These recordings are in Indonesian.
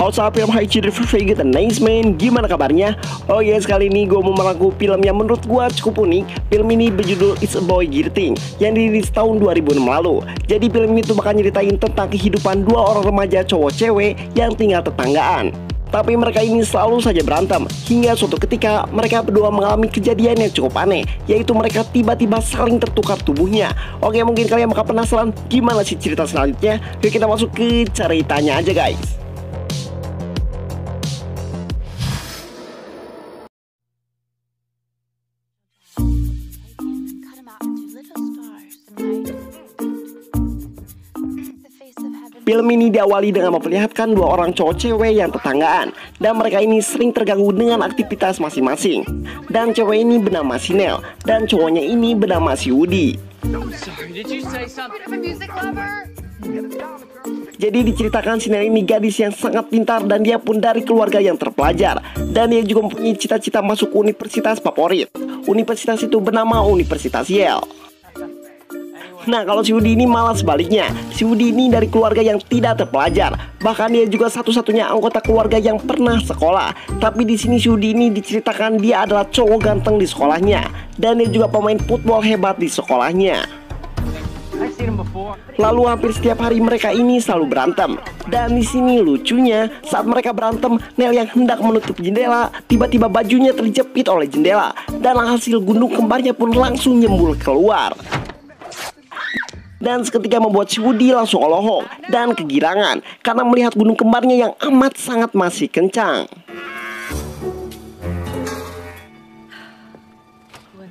Halo sahabat film Hi Children Very Good and Nice Man, gimana kabarnya? Oh yes, kali ini gue mau merangkum film yang menurut gue cukup unik. Film ini berjudul It's a Boy Getting yang dirilis tahun 2006 lalu. Jadi film itu bakal nyeritain tentang kehidupan dua orang remaja cowok cewek yang tinggal tetanggaan. Tapi mereka ini selalu saja berantem, hingga suatu ketika mereka berdua mengalami kejadian yang cukup aneh, yaitu mereka tiba-tiba saling tertukar tubuhnya. Oke, mungkin kalian bakal penasaran gimana sih cerita selanjutnya. Yuk kita masuk ke ceritanya aja guys. Film ini diawali dengan memperlihatkan dua orang cowok cewek yang tetanggaan, dan mereka ini sering terganggu dengan aktivitas masing-masing. Dan cewek ini bernama Sinel, dan cowoknya ini bernama si Woody. Jadi diceritakan Sinel ini gadis yang sangat pintar dan dia pun dari keluarga yang terpelajar. Dan dia juga mempunyai cita-cita masuk universitas favorit. Universitas itu bernama Universitas Yale. Nah, kalau si Woody ini malah sebaliknya. Si Woody ini dari keluarga yang tidak terpelajar. Bahkan dia juga satu-satunya anggota keluarga yang pernah sekolah. Tapi di sini si Woody ini diceritakan dia adalah cowok ganteng di sekolahnya. Dan dia juga pemain football hebat di sekolahnya. Lalu hampir setiap hari mereka ini selalu berantem. Dan di sini lucunya, saat mereka berantem, Nel yang hendak menutup jendela, tiba-tiba bajunya terjepit oleh jendela. Dan hasil gunung kembarnya pun langsung nyembul keluar. Dan seketika membuat si Woody langsung olohok dan kegirangan karena melihat gunung kembarnya yang amat sangat masih kencang.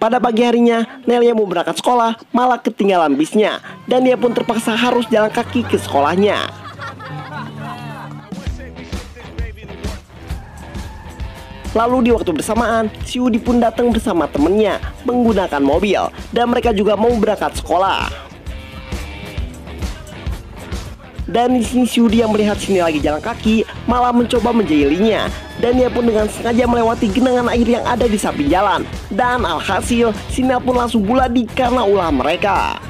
Pada pagi harinya, Nel yang mau berangkat sekolah malah ketinggalan bisnya. Dan dia pun terpaksa harus jalan kaki ke sekolahnya. Lalu di waktu bersamaan, si Woody pun datang bersama temennya menggunakan mobil. Dan mereka juga mau berangkat sekolah. Dan di sini si Woody yang melihat sini lagi jalan kaki malah mencoba menjailinya. Dan dia pun dengan sengaja melewati genangan air yang ada di samping jalan. Dan alhasil, Sinel pun langsung buladi karena ulah mereka.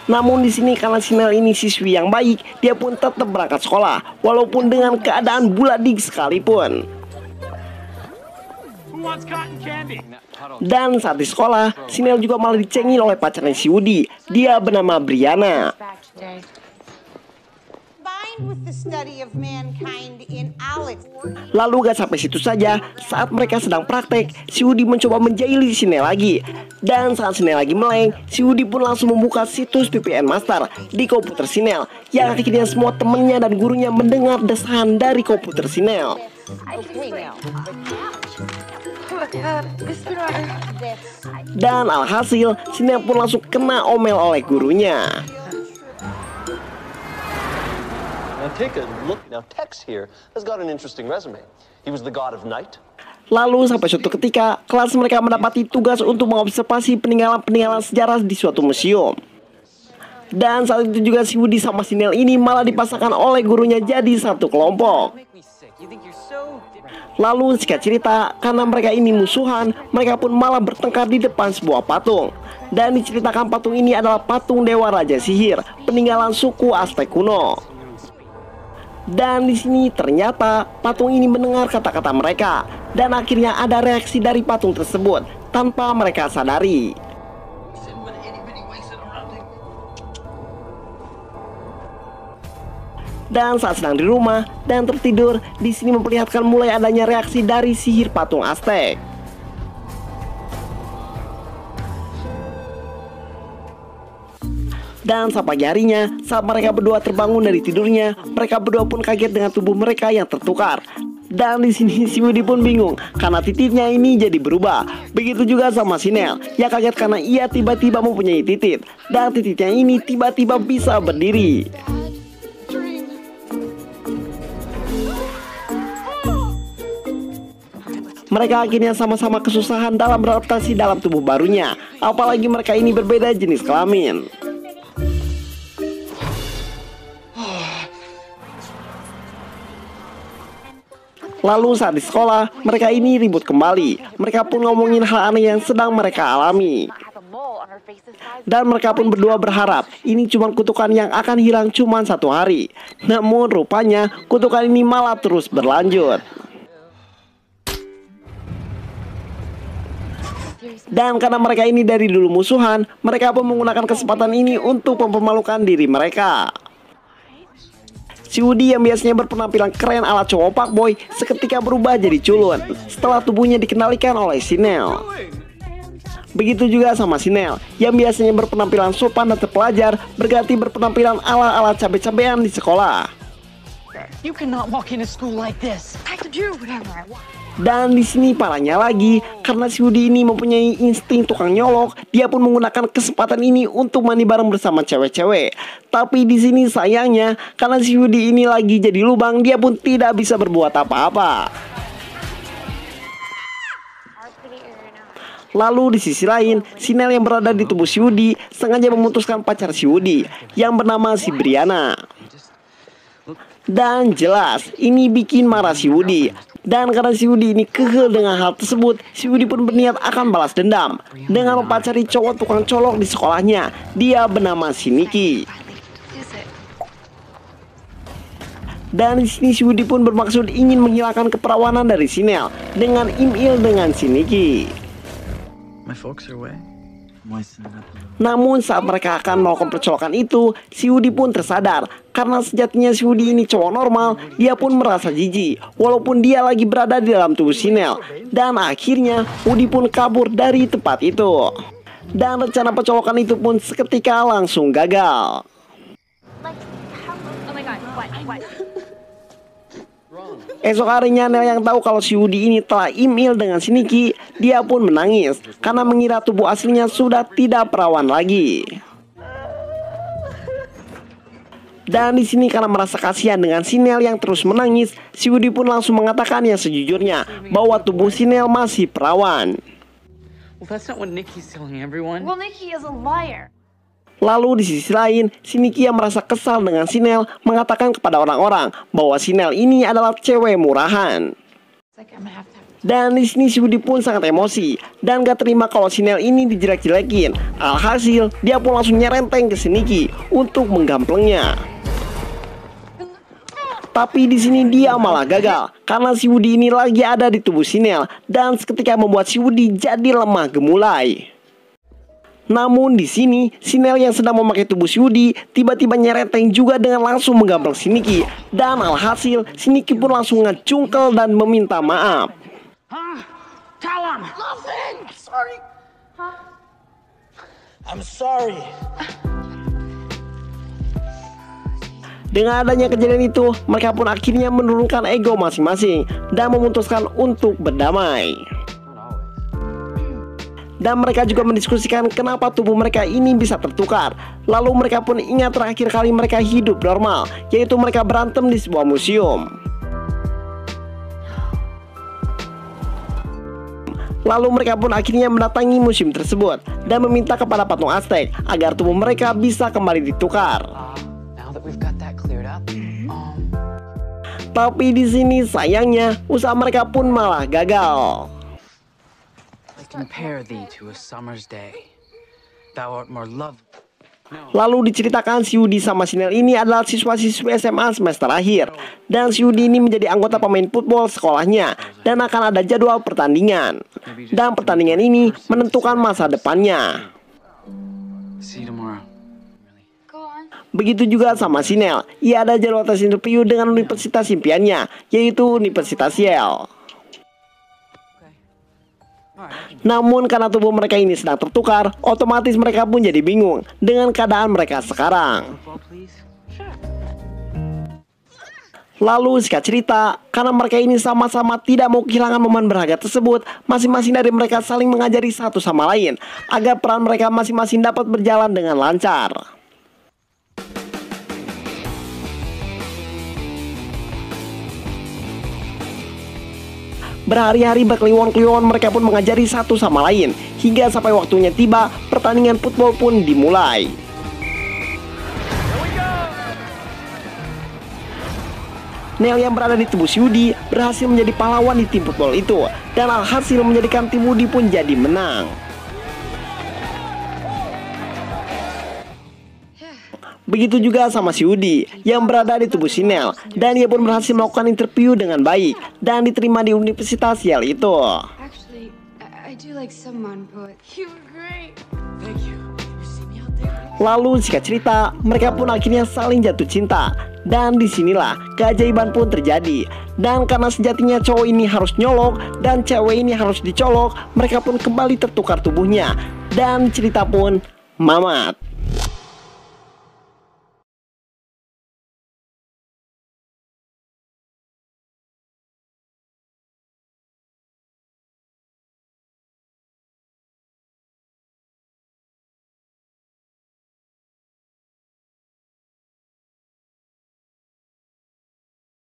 Namun di sini karena Sinel ini siswi yang baik, dia pun tetap berangkat sekolah walaupun dengan keadaan buladi sekalipun. Dan saat di sekolah, Sinel juga malah dicengin oleh pacarnya si Woody. Dia bernama Brianna. Lalu gak sampai situ saja, saat mereka sedang praktek, si Woody mencoba menjahili Sinel lagi. Dan saat Sinel lagi meleng, si Woody pun langsung membuka situs VPN Master di komputer Sinel, yang akhirnya semua temennya dan gurunya mendengar desahan dari komputer Sinel. Dan alhasil, Sinel pun langsung kena omel oleh gurunya. Lalu sampai suatu ketika, kelas mereka mendapati tugas untuk mengobservasi peninggalan-peninggalan sejarah di suatu museum. Dan saat itu juga si Woody sama Sinel ini malah dipasangkan oleh gurunya jadi satu kelompok. Lalu singkat cerita, karena mereka ini musuhan, mereka pun malah bertengkar di depan sebuah patung. Dan diceritakan patung ini adalah patung Dewa Raja Sihir, peninggalan suku Aztec kuno. Dan di sini ternyata patung ini mendengar kata-kata mereka. Dan akhirnya ada reaksi dari patung tersebut tanpa mereka sadari. Dan saat sedang di rumah dan tertidur, di sini memperlihatkan mulai adanya reaksi dari sihir patung Aztec. Dan saat pagi harinya, saat mereka berdua terbangun dari tidurnya, mereka berdua pun kaget dengan tubuh mereka yang tertukar. Dan di sini si Woody pun bingung karena titiknya ini jadi berubah. Begitu juga sama Sinel yang kaget karena ia tiba-tiba mempunyai titik. Dan titiknya ini tiba-tiba bisa berdiri. Mereka akhirnya sama-sama kesusahan dalam beradaptasi dalam tubuh barunya. Apalagi mereka ini berbeda jenis kelamin. Lalu saat di sekolah, mereka ini ribut kembali. Mereka pun ngomongin hal aneh yang sedang mereka alami. Dan mereka pun berdua berharap ini cuma kutukan yang akan hilang cuma 1 hari. Namun rupanya kutukan ini malah terus berlanjut. Dan karena mereka ini dari dulu musuhan, mereka pun menggunakan kesempatan ini untuk mempermalukan diri mereka. Si Woody yang biasanya berpenampilan keren ala cowok fuckboy seketika berubah jadi culun setelah tubuhnya dikendalikan oleh Sinel. Begitu juga sama Sinel yang biasanya berpenampilan sopan dan terpelajar berganti berpenampilan ala-ala cabe-cabean di sekolah. You cannot walk into school like this. I can do whatever I want. Dan di sini parahnya lagi, karena si Woody ini mempunyai insting tukang nyolok, dia pun menggunakan kesempatan ini untuk mandi bareng bersama cewek-cewek. Tapi di sini sayangnya, karena si Woody ini lagi jadi lubang, dia pun tidak bisa berbuat apa-apa. Lalu di sisi lain, Sinel yang berada di tubuh si Woody sengaja memutuskan pacar si Woody yang bernama si Brianna. Dan jelas, ini bikin marah si Woody. Dan karena si Woody ini kekeh dengan hal tersebut, si Woody pun berniat akan balas dendam dengan mempacari cowok tukang colok di sekolahnya. Dia bernama si Nikki. Dan di sini si Woody pun bermaksud ingin menghilangkan keperawanan dari Sinel dengan imil dengan si Nikki. Namun saat mereka akan melakukan percolokan itu, si Woody pun tersadar karena sejatinya si Woody ini cowok normal. Dia pun merasa jijik walaupun dia lagi berada di dalam tubuh Sinel. Dan akhirnya Woody pun kabur dari tempat itu. Dan rencana percolokan itu pun seketika langsung gagal. Esok harinya Nel yang tahu kalau si Woody ini telah imil dengan si Nikki, dia pun menangis karena mengira tubuh aslinya sudah tidak perawan lagi. Dan di sini karena merasa kasihan dengan si Nel yang terus menangis, si Woody pun langsung mengatakan yang sejujurnya bahwa tubuh si Nel masih perawan. Well, that's not what Nikki's telling everyone. Well, Nikki is a liar. Lalu di sisi lain, si Nikki yang merasa kesal dengan si Nel mengatakan kepada orang-orang bahwa si Nel ini adalah cewek murahan. Dan di sini si Woody pun sangat emosi dan gak terima kalau si Nel ini dijelek-jelekin. Alhasil, dia pun langsung nyerenteng ke si Nikki untuk menggamplengnya. Tapi di sini dia malah gagal karena si Woody ini lagi ada di tubuh si Nel dan seketika membuat si Woody jadi lemah gemulai. Namun di sini, si Nel yang sedang memakai tubuh si Woody tiba-tiba nyerenteng juga dengan langsung menggampleng si Nikki. Dan alhasil, si Nikki pun langsung ngecungkel dan meminta maaf. Tell him. Nothing. Sorry. I'm sorry. Dengan adanya kejadian itu, mereka pun akhirnya menurunkan ego masing-masing dan memutuskan untuk berdamai. Dan mereka juga mendiskusikan kenapa tubuh mereka ini bisa tertukar. Lalu mereka pun ingat terakhir kali mereka hidup normal, yaitu mereka berantem di sebuah museum. Lalu mereka pun akhirnya mendatangi museum tersebut dan meminta kepada patung Aztec agar tubuh mereka bisa kembali ditukar. Tapi di sini sayangnya usaha mereka pun malah gagal. Compare thee to a summer's day. Thou art more lovely. Lalu diceritakan si Woody sama si Nel ini adalah siswa-siswi SMA semester akhir. Dan si Woody ini menjadi anggota pemain football sekolahnya dan akan ada jadwal pertandingan. Dan pertandingan ini menentukan masa depannya. See you tomorrow. Begitu juga sama si Nel. Ia ada jadwal tes interview dengan universitas impiannya, yaitu Universitas Yale. Namun karena tubuh mereka ini sedang tertukar, otomatis mereka pun jadi bingung dengan keadaan mereka sekarang. Lalu singkat cerita, karena mereka ini sama-sama tidak mau kehilangan momen berharga tersebut, masing-masing dari mereka saling mengajari satu sama lain agar peran mereka masing-masing dapat berjalan dengan lancar. Berhari-hari berkliwon-kliwon mereka pun mengajari satu sama lain hingga sampai waktunya tiba, pertandingan football pun dimulai. Nel yang berada di tubuh si Woody berhasil menjadi pahlawan di tim football itu dan alhasil menjadikan tim Woody pun jadi menang. Begitu juga sama si Udi yang berada di tubuh Sinel, dan ia pun berhasil melakukan interview dengan baik dan diterima di Universitas Yale itu. Actually, I do like someone, but You were great. Thank you. You see me out there? Lalu singkat cerita, mereka pun akhirnya saling jatuh cinta. Dan disinilah keajaiban pun terjadi. Dan karena sejatinya cowok ini harus nyolok dan cewek ini harus dicolok, mereka pun kembali tertukar tubuhnya. Dan cerita pun mamat.